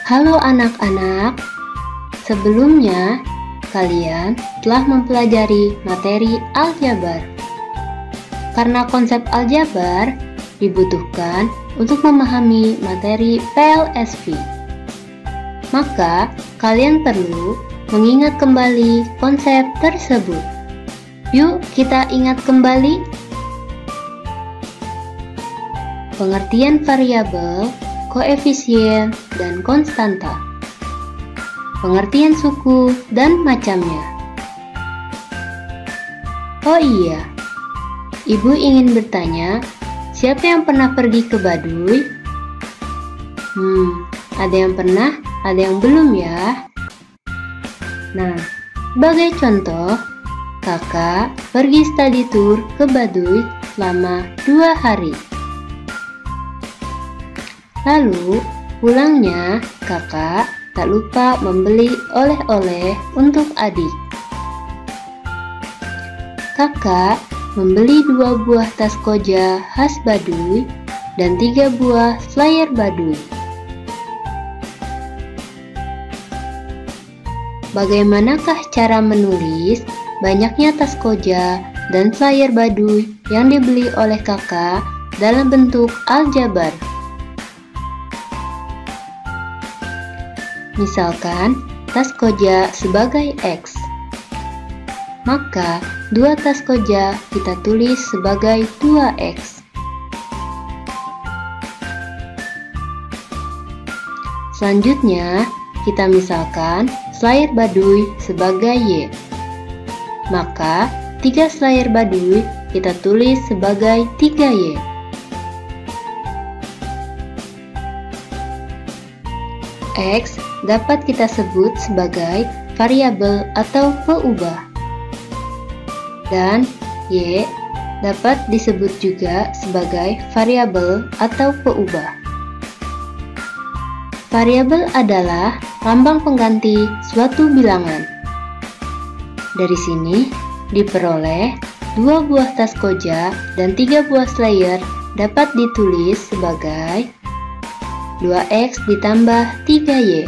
Halo anak-anak, sebelumnya kalian telah mempelajari materi aljabar. Karena konsep aljabar dibutuhkan untuk memahami materi PLSV, maka kalian perlu mengingat kembali konsep tersebut. Yuk kita ingat kembali. Pengertian variabel, koefisien, dan konstanta. Pengertian suku dan macamnya. Oh iya, Ibu ingin bertanya, siapa yang pernah pergi ke Baduy? Ada yang pernah, ada yang belum ya. Nah, sebagai contoh, kakak pergi study tour ke Baduy selama 2 hari. Lalu, pulangnya kakak tak lupa membeli oleh-oleh untuk adik. Kakak membeli 2 buah tas koja khas Baduy dan 3 buah flyer Baduy. Bagaimanakah cara menulis banyaknya tas koja dan flyer Baduy yang dibeli oleh kakak dalam bentuk aljabar? Misalkan, tas koja sebagai X. Maka, 2 tas koja kita tulis sebagai 2X. Selanjutnya, kita misalkan flyer Baduy sebagai Y. Maka, 3 flyer Baduy kita tulis sebagai 3Y. X dapat kita sebut sebagai variabel atau peubah. Dan Y dapat disebut juga sebagai variabel atau peubah. Variabel adalah lambang pengganti suatu bilangan. Dari sini diperoleh 2 buah tas koja dan 3 buah flyer dapat ditulis sebagai 2X ditambah 3Y.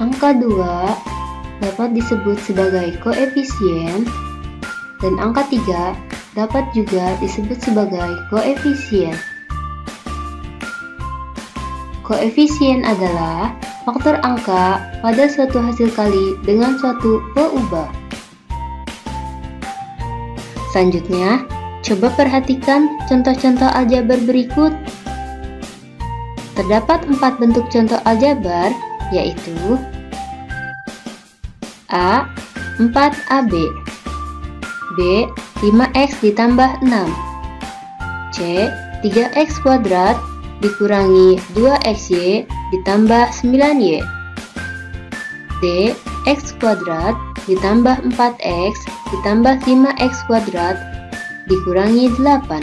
Angka 2 dapat disebut sebagai koefisien dan angka 3 dapat juga disebut sebagai koefisien. Koefisien adalah faktor angka pada suatu hasil kali dengan suatu peubah. Selanjutnya, coba perhatikan contoh-contoh aljabar berikut. Terdapat 4 bentuk contoh aljabar, yaitu A. 4AB, B. 5X ditambah 6, C. 3X kuadrat dikurangi 2XY ditambah 9Y, D. X kuadrat ditambah 4X ditambah 5X kuadrat dikurangi 8.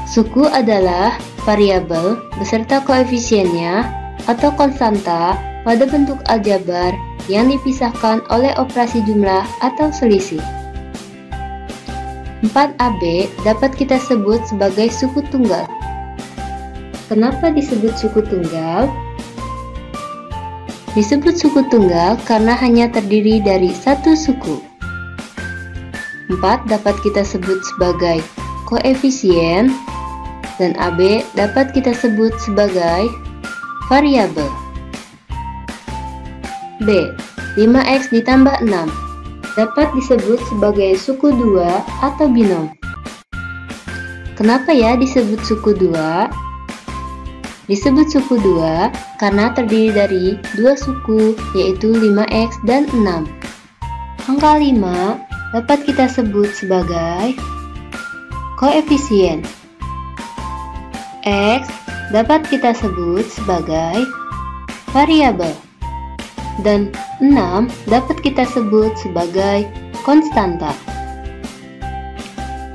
Suku adalah variabel beserta koefisiennya atau konstanta pada bentuk aljabar yang dipisahkan oleh operasi jumlah atau selisih. 4AB dapat kita sebut sebagai suku tunggal. Kenapa disebut suku tunggal? Disebut suku tunggal karena hanya terdiri dari satu suku. 4 dapat kita sebut sebagai koefisien dan AB dapat kita sebut sebagai variabel. B. 5X ditambah 6 dapat disebut sebagai suku 2 atau binom. Kenapa ya disebut suku 2? Disebut suku 2 karena terdiri dari 2 suku, yaitu 5X dan 6. Angka 5 dapat kita sebut sebagai koefisien. X dapat kita sebut sebagai variabel. Dan 6 dapat kita sebut sebagai konstanta.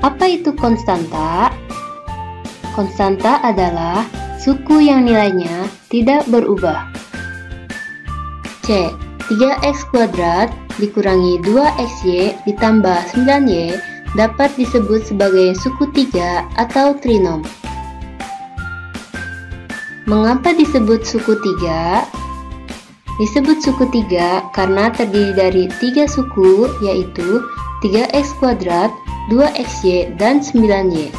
Apa itu konstanta? Konstanta adalah suku yang nilainya tidak berubah. C. 3X kuadrat dikurangi 2XY ditambah 9Y dapat disebut sebagai suku 3 atau trinom. Mengapa disebut suku 3? Disebut suku 3 karena terdiri dari 3 suku, yaitu 3x², 2xy, dan 9y.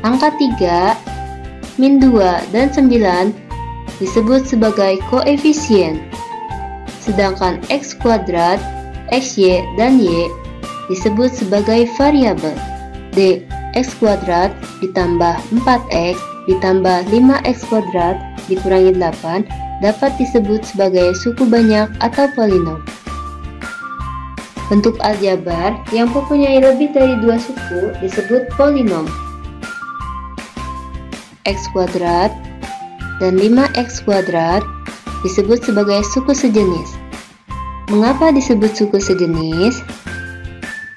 Angka 3, min 2, dan 9 disebut sebagai koefisien, sedangkan x², xy, dan y disebut sebagai variabel. D. X² ditambah 4x ditambah 5x² dikurangi 8 dapat disebut sebagai suku banyak atau polinom. Bentuk aljabar yang mempunyai lebih dari 2 suku disebut polinom. X² dan 5x² disebut sebagai suku sejenis. Mengapa disebut suku sejenis?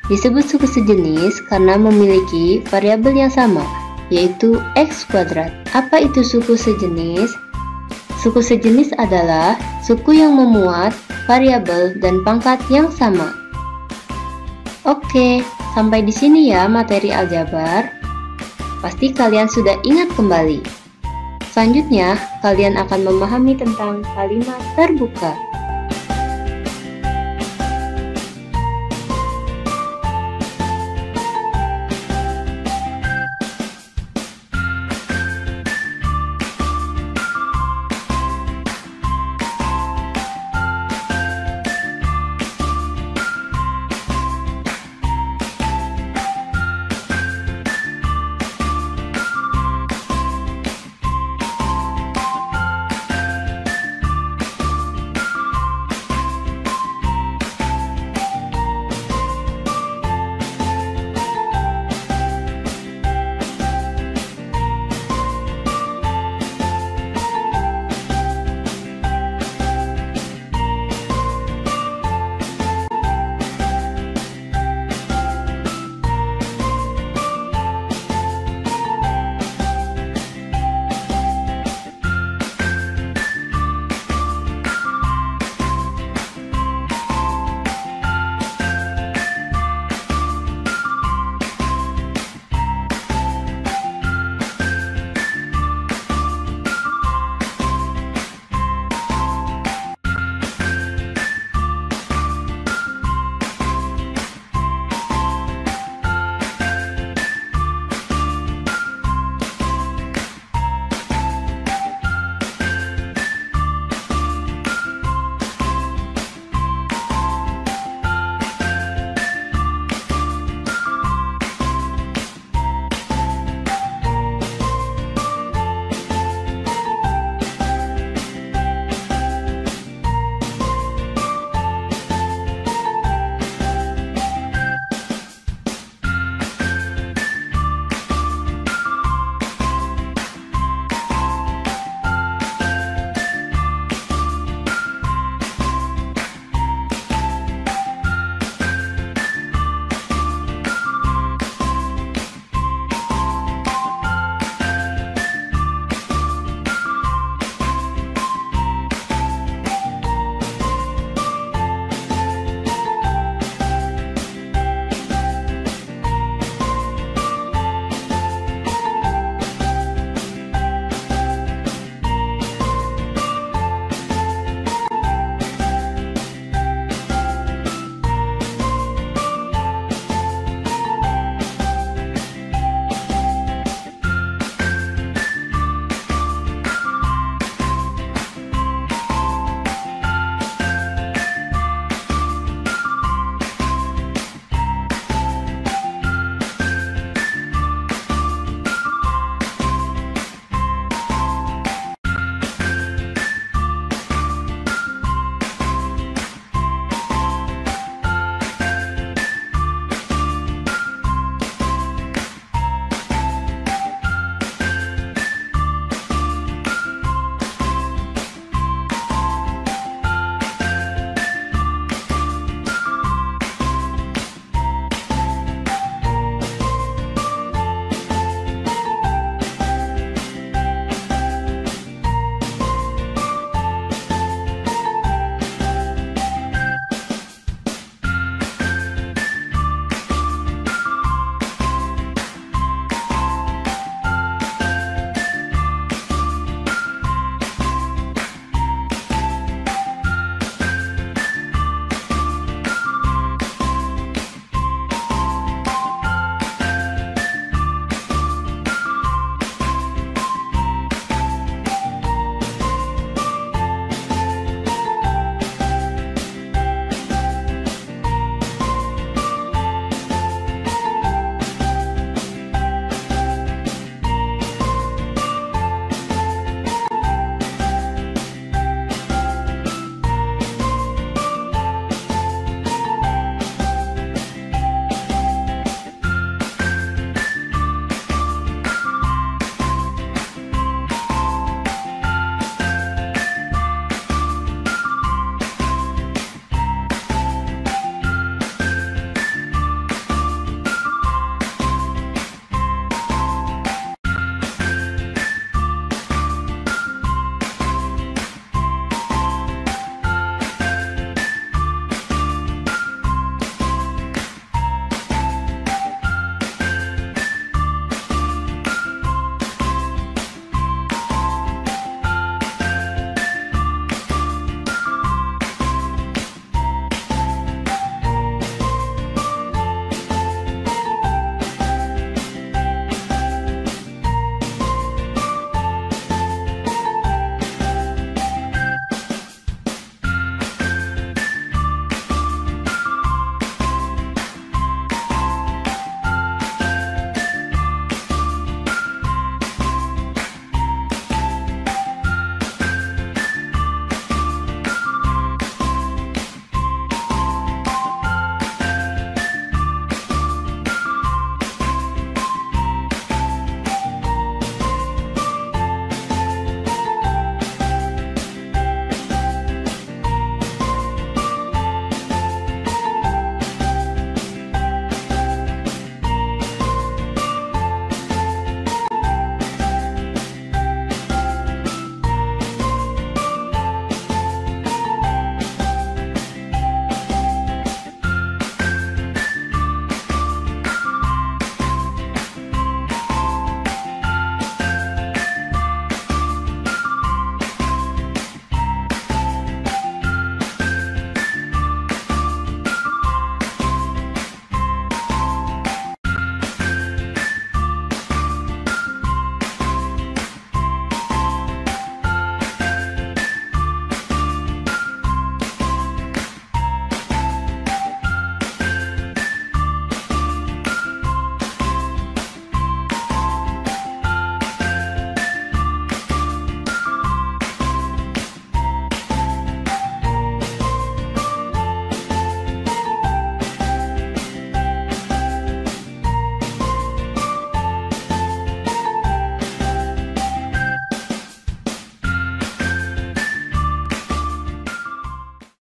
Disebut suku sejenis karena memiliki variabel yang sama, yaitu x². Apa itu suku sejenis? Suku sejenis adalah suku yang memuat variabel dan pangkat yang sama. Oke, sampai di sini ya materi aljabar. Pasti kalian sudah ingat kembali. Selanjutnya, kalian akan memahami tentang kalimat terbuka.